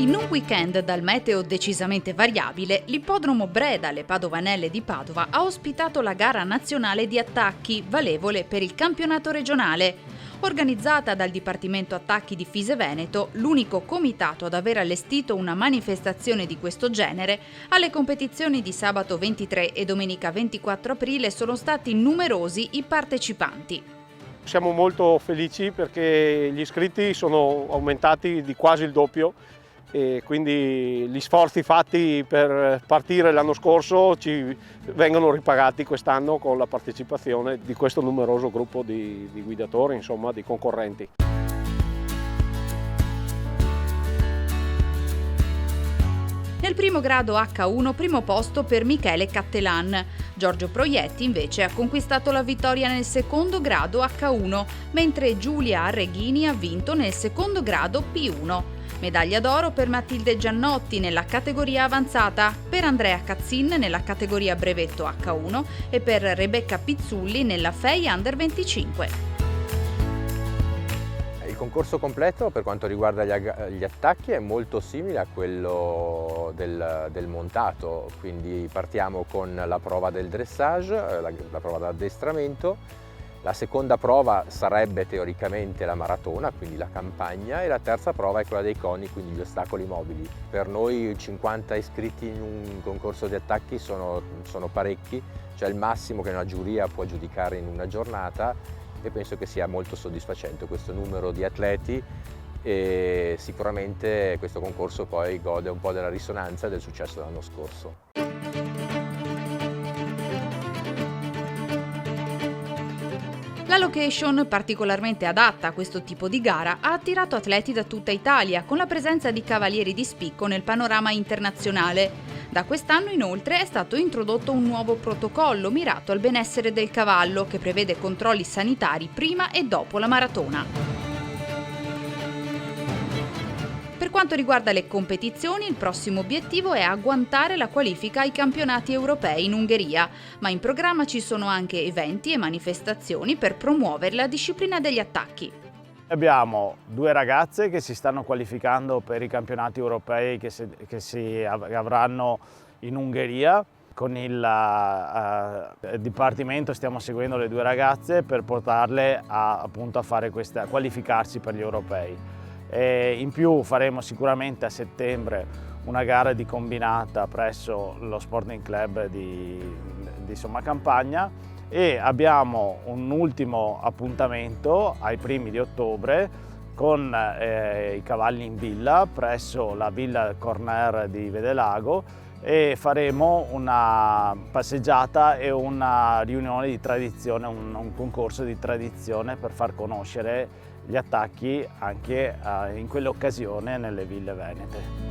In un weekend dal meteo decisamente variabile, l'ippodromo Breda alle Padovanelle di Padova ha ospitato la gara nazionale di attacchi, valevole per il campionato regionale. Organizzata dal Dipartimento Attacchi di Fise Veneto, l'unico comitato ad aver allestito una manifestazione di questo genere, alle competizioni di sabato 23 e domenica 24 aprile sono stati numerosi i partecipanti. Siamo molto felici perché gli iscritti sono aumentati di quasi il doppio e quindi gli sforzi fatti per partire l'anno scorso ci vengono ripagati quest'anno con la partecipazione di questo numeroso gruppo di guidatori, insomma di concorrenti. Nel primo grado H1 primo posto per Michele Cattelan. Giorgio Proietti invece ha conquistato la vittoria nel secondo grado H1, mentre Giulia Arreghini ha vinto nel secondo grado P1. Medaglia d'oro per Matilde Giannotti nella categoria avanzata, per Andrea Cazzin nella categoria brevetto H1 e per Rebecca Pizzulli nella FEI Under 25. Il concorso completo per quanto riguarda gli attacchi è molto simile a quello del montato, quindi partiamo con la prova del dressage, la prova d'addestramento. La seconda prova sarebbe teoricamente la maratona, quindi la campagna, e la terza prova è quella dei coni, quindi gli ostacoli mobili. Per noi 50 iscritti in un concorso di attacchi sono parecchi, cioè il massimo che una giuria può giudicare in una giornata, e penso che sia molto soddisfacente questo numero di atleti e sicuramente questo concorso poi gode un po' della risonanza del successo dell'anno scorso. La location, particolarmente adatta a questo tipo di gara, ha attirato atleti da tutta Italia, con la presenza di cavalieri di spicco nel panorama internazionale. Da quest'anno inoltre è stato introdotto un nuovo protocollo mirato al benessere del cavallo, che prevede controlli sanitari prima e dopo la maratona. Per quanto riguarda le competizioni, il prossimo obiettivo è agguantare la qualifica ai campionati europei in Ungheria, ma in programma ci sono anche eventi e manifestazioni per promuovere la disciplina degli attacchi. Abbiamo 2 ragazze che si stanno qualificando per i campionati europei che si avranno in Ungheria. Con il Dipartimento stiamo seguendo le 2 ragazze per portarle a qualificarsi per gli europei. E in più faremo sicuramente a settembre una gara di combinata presso lo Sporting Club di Sommacampagna, e abbiamo un ultimo appuntamento ai primi di ottobre con i cavalli in villa presso la Villa Corner di Vedelago, e faremo una passeggiata e una riunione di tradizione, un concorso di tradizione per far conoscere gli attacchi anche in quell'occasione nelle ville venete.